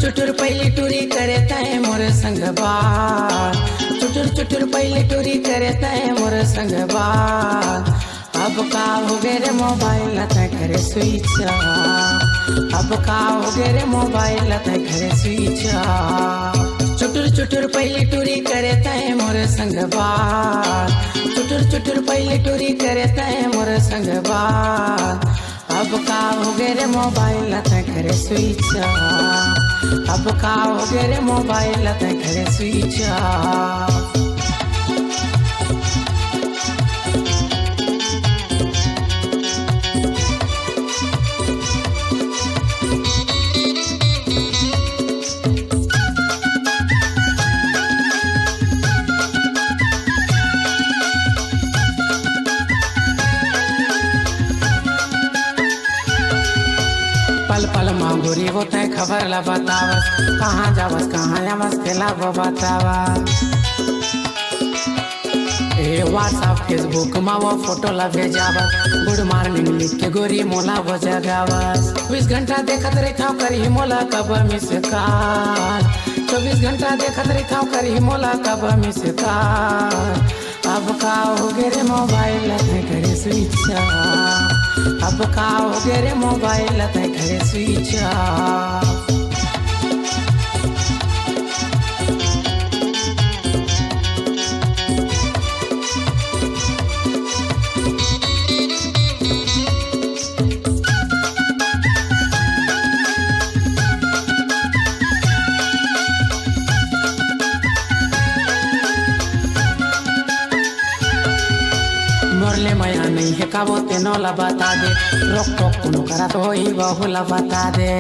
चुटुर पहली टूरी करे तय मोर संगबा, चुटुर चुटुर पहली टूरी करे तय मोर संगबा। अब का हो गे रे मोबाइल तय करे स्विच, अब का हो गे रे मोबाइल तय करे स्विच। चुटुर चुटुर पहली टूरी करे तय मोर संगबा, चुटुर चुटुर पहली टूरी करे तय मोर संगबा। अब का हो गे रे मोबाइल तय करे स्विच, अब का हो गे रे मोबाइल तय करे स्विच। पल पल मांगुरी होते खबर ला बतावस, कहाँ जावस कहाँ जावस तेला वो बतावा। ए व्हाट्सएप फेसबुक मा वो फोटो ला भेजावस, गुड मॉर्निंग लिख के गोरी मोला वो जगावस। 24 घंटा देखत रहता करी मोला कब मिस कॉल, 24 घंटा देखत रहता करी मोला कब मिस कॉल। अब का हो गे रे मोबाइल तय करे स्विच, अब का हो गे रे मोबाइल तय करे स्विच। मोरले माया नहीं है काबो तेनो ला बता दे, रोक टोक कोनो करा तो ही बहु ला बता दे।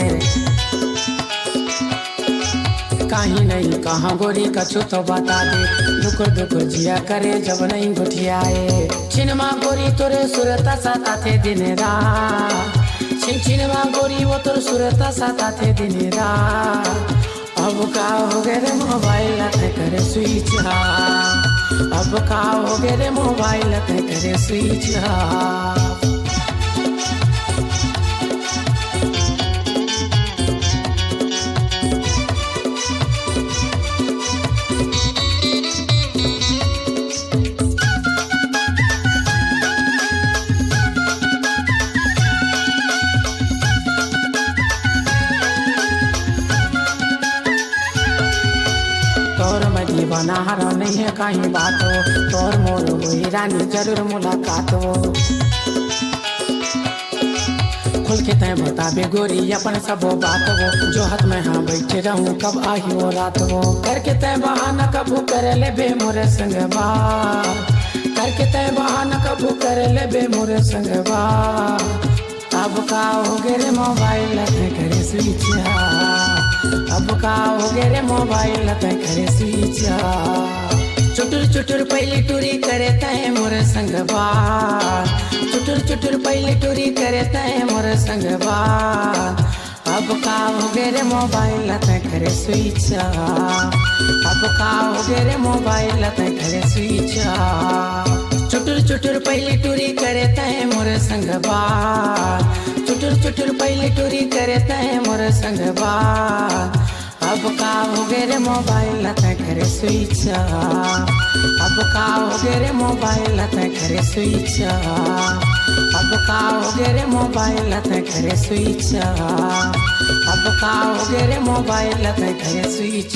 कहीं नहीं कहाँ गोरी कछु तो बता दे, दुख दुख जिया करे जब नहीं घुटियाए। छिनमा गोरी तोरे सुरता साता थे दिन रात, छिनमा गोरी वो तोर सुरता साता थे दिन रात। अब का हो गे रे मोबाइल तय करे स्विच, अब का हो गे रे मोबाइल तय करे स्विच। तोर मैं दीवाना हरा नहीं है कहीं बात हो, तोर मोर हुई रानी जरूर मुलाकात हो। खुल के तय बताबे गोरी अपन सब बात हो, जो हाथ में हाँ बैठे रहूं कब आही वो रात हो। करके तय बहाना कबू करे ले बे मोरे संगबा, करके तय बहाना कबू करे ले बे मोरे संगबा। अब का हो गे रे मोबाइल तय करे स्विच, अब का हो गे रे मोबाइल तय करे स्विच। चुटुर चुटुर पहली टूरी करे तय मोर संगबा, चुटुर चुटुर पहली टूरी करे तय मोर संगबा। अब का हो गे रे मोबाइल तय करे स्विच, अब का हो गे रे मोबाइल तय करे स्विच। चुटुर चुटुर पहली टूरी करे तय मोर संगबा, चुटुर चुटुर पहली टूरी करे तय मोर संगबा। अब का हो गे रे मोबाइल तय करे स्विच, अब का हो गे रे मोबाइल तय करे स्विच, अब का हो गे रे मोबाइल तय करे स्विच, अब का हो गे रे मोबाइल तय करे स्विच।